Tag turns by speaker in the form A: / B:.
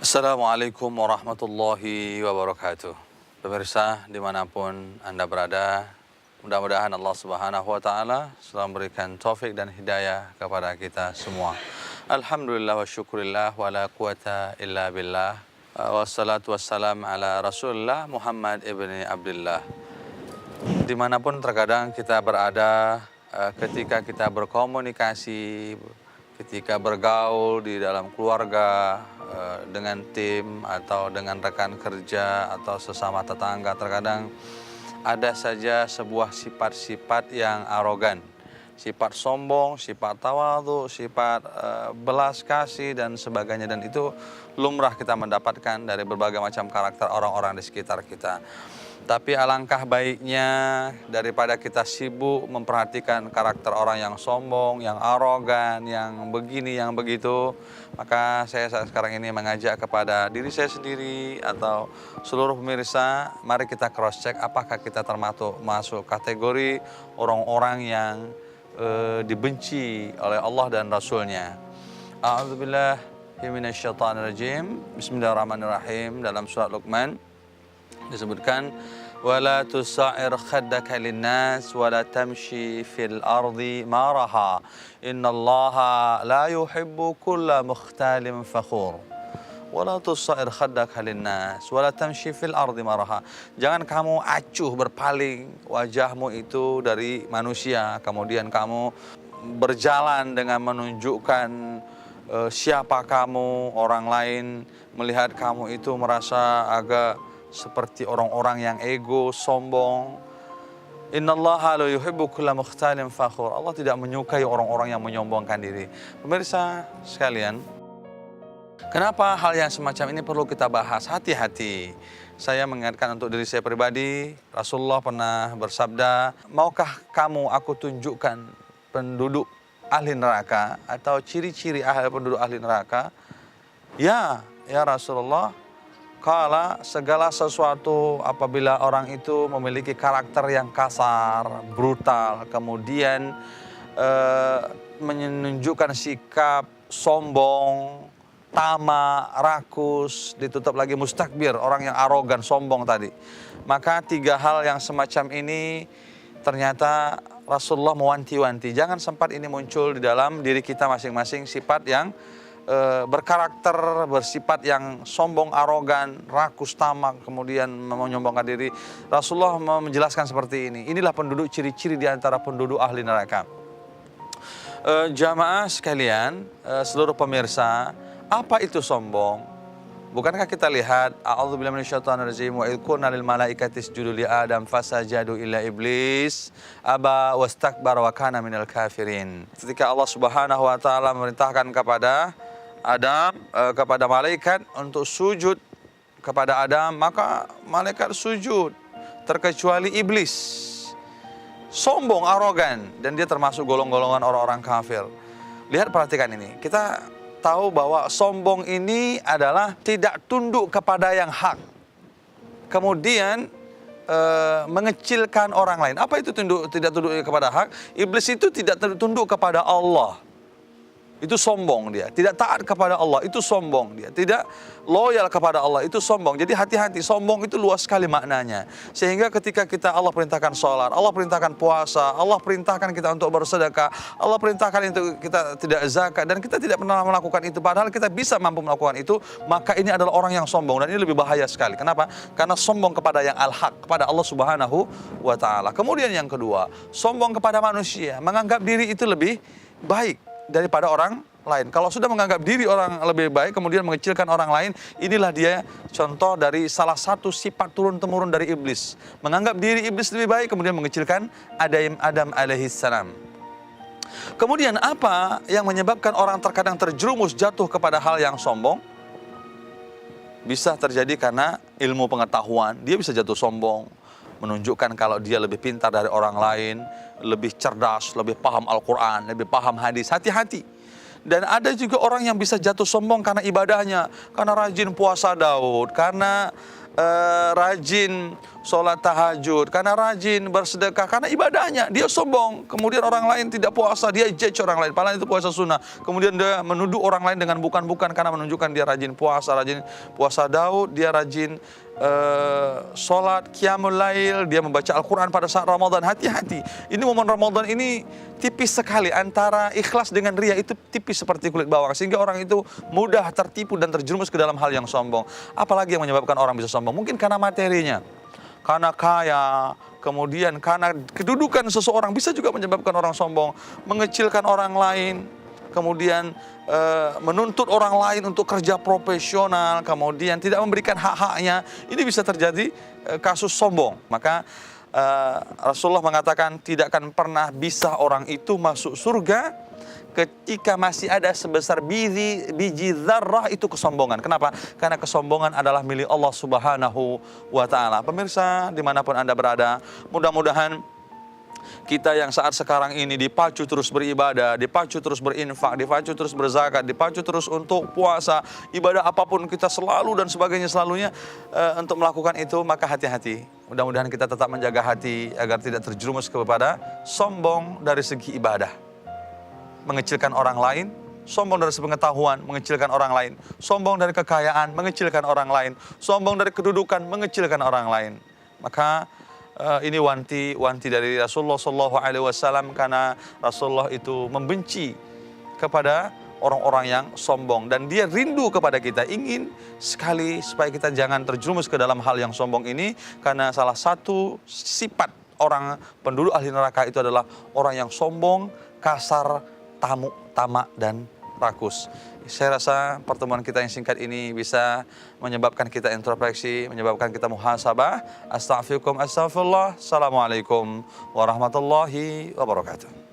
A: Assalamualaikum warahmatullahi wabarakatuh. Pemirsa dimanapun Anda berada, mudah-mudahan Allah Subhanahu wa Ta'ala selalu memberikan taufik dan hidayah kepada kita semua. Alhamdulillah wa syukurillah wa la quwata illa billah. Wassalatu wassalam ala Rasulullah Muhammad ibni Abdullah. Dimanapun terkadang kita berada, ketika kita berkomunikasi, ketika bergaul di dalam keluarga, dengan tim atau dengan rekan kerja atau sesama tetangga, terkadang ada saja sebuah sifat-sifat yang arogan, sifat sombong, sifat tawadhu, sifat belas kasih dan sebagainya, dan itu lumrah kita mendapatkan dari berbagai macam karakter orang-orang di sekitar kita. Tapi alangkah baiknya daripada kita sibuk memperhatikan karakter orang yang sombong, yang arogan, yang begini, yang begitu, maka saya sekarang ini mengajak kepada diri saya sendiri atau seluruh pemirsa, mari kita cross check apakah kita masuk kategori orang-orang yang dibenci oleh Allah dan Rasulnya. A'udzubillahi minasyaitonirrajim. Bismillahirrahmanirrahim. Dalam surat Luqman disebutkan, wala tusa'ir khaddaka linnas wala tamshi fil ardi maraha innallaha la yuhibbu kulla mukhtalin fakhur. Wala tusa'ir khaddaka linnas wala tamshi fil ardi maraha. Jangan kamu acuh berpaling wajahmu itu dari manusia, kemudian kamu berjalan dengan menunjukkan siapa kamu. Orang lain melihat kamu itu merasa agak seperti orang-orang yang ego, sombong. Innallaha la yuhibbu kulla mukhtalin fakhur. Allah tidak menyukai orang-orang yang menyombongkan diri. Pemirsa sekalian, kenapa hal yang semacam ini perlu kita bahas? Hati-hati. Saya mengingatkan untuk diri saya pribadi, Rasulullah pernah bersabda, maukah kamu aku tunjukkan penduduk ahli neraka atau ciri-ciri penduduk ahli neraka? Ya Rasulullah. Kala segala sesuatu apabila orang itu memiliki karakter yang kasar, brutal, kemudian menunjukkan sikap sombong, tamak, rakus, ditutup lagi mustakbir, orang yang arogan, sombong tadi. Maka tiga hal yang semacam ini ternyata Rasulullah mewanti-wanti. Jangan sempat ini muncul di dalam diri kita masing-masing, sifat yang berkarakter, bersifat yang sombong, arogan, rakus, tamak, kemudian menyombongkan diri. Rasulullah menjelaskan seperti ini. Inilah penduduk, ciri-ciri di antara penduduk ahli neraka. Jamaah sekalian, seluruh pemirsa, apa itu sombong? Bukankah kita lihat, a'udzubillahi minasyaitonirrajim, wa idh qulna lil malaikati isjudu li Adam fasajadu illa iblis aba wastakbara wa kana minal kafirin. Ketika Allah Subhanahu wa Ta'ala memerintahkan kepada Adam, kepada malaikat untuk sujud kepada Adam, maka malaikat sujud, terkecuali iblis. Sombong, arogan, dan dia termasuk golongan orang-orang kafir. Lihat, perhatikan ini. Kita tahu bahwa sombong ini adalah tidak tunduk kepada yang hak, kemudian mengecilkan orang lain. Apa itu tidak tunduk kepada hak? Iblis itu tidak tunduk kepada Allah, itu sombong dia. Tidak taat kepada Allah, itu sombong dia. Tidak loyal kepada Allah, itu sombong. Jadi hati-hati, sombong itu luas sekali maknanya. Sehingga ketika Allah perintahkan sholat, Allah perintahkan puasa, Allah perintahkan kita untuk bersedekah, Allah perintahkan untuk kita tidak zakat, dan kita tidak pernah melakukan itu, padahal kita bisa mampu melakukan itu, maka ini adalah orang yang sombong, dan ini lebih bahaya sekali. Kenapa? Karena sombong kepada yang al-haq, kepada Allah Subhanahu wa Ta'ala. Kemudian yang kedua, sombong kepada manusia, menganggap diri itu lebih baik daripada orang lain. Kalau sudah menganggap diri orang lebih baik, kemudian mengecilkan orang lain, inilah dia contoh dari salah satu sifat turun-temurun dari iblis. Menganggap diri iblis lebih baik, kemudian mengecilkan Adam alaihissalam. Kemudian apa yang menyebabkan orang terkadang terjerumus jatuh kepada hal yang sombong? Bisa terjadi karena ilmu pengetahuan, dia bisa jatuh sombong, menunjukkan kalau dia lebih pintar dari orang lain, lebih cerdas, lebih paham Al-Quran, lebih paham hadis. Hati-hati. Dan ada juga orang yang bisa jatuh sombong karena ibadahnya, karena rajin puasa Daud, karena rajin sholat tahajud, karena rajin bersedekah, karena ibadahnya. Dia sombong, kemudian orang lain tidak puasa, dia judge orang lain, padahal itu puasa sunnah. Kemudian dia menuduh orang lain dengan bukan-bukan karena menunjukkan dia rajin puasa Daud, dia rajin sholat qiyamul lail, dia membaca Al-Quran pada saat Ramadan. Hati-hati, ini momen Ramadan ini tipis sekali, antara ikhlas dengan riya itu tipis seperti kulit bawang, sehingga orang itu mudah tertipu dan terjerumus ke dalam hal yang sombong. Apalagi yang menyebabkan orang bisa sombong? Mungkin karena materinya, karena kaya, kemudian karena kedudukan seseorang, bisa juga menyebabkan orang sombong, mengecilkan orang lain, kemudian menuntut orang lain untuk kerja profesional, kemudian tidak memberikan hak-haknya. Ini bisa terjadi kasus sombong. Maka Rasulullah mengatakan tidak akan pernah bisa orang itu masuk surga ketika masih ada sebesar biji zarrah itu kesombongan. Kenapa? Karena kesombongan adalah milik Allah Subhanahu wa Ta'ala. Pemirsa, dimanapun Anda berada, mudah-mudahan kita yang saat sekarang ini dipacu terus beribadah, dipacu terus berinfak, dipacu terus berzakat, dipacu terus untuk puasa, ibadah apapun kita selalu dan sebagainya selalunya untuk melakukan itu, maka hati-hati. Mudah-mudahan kita tetap menjaga hati agar tidak terjerumus kepada sombong dari segi ibadah. Mengecilkan orang lain, sombong dari sepengetahuan, mengecilkan orang lain, sombong dari kekayaan, mengecilkan orang lain, sombong dari kedudukan, mengecilkan orang lain. Maka ini wanti dari Rasulullah SAW, karena Rasulullah itu membenci kepada orang-orang yang sombong, dan dia rindu kepada kita, ingin sekali supaya kita jangan terjerumus ke dalam hal yang sombong ini, karena salah satu sifat orang penduduk ahli neraka itu adalah orang yang sombong, kasar, tamak dan rakus. Saya rasa pertemuan kita yang singkat ini bisa menyebabkan kita introspeksi, menyebabkan kita muhasabah. Astaghfirullah. Assalamualaikum warahmatullahi wabarakatuh.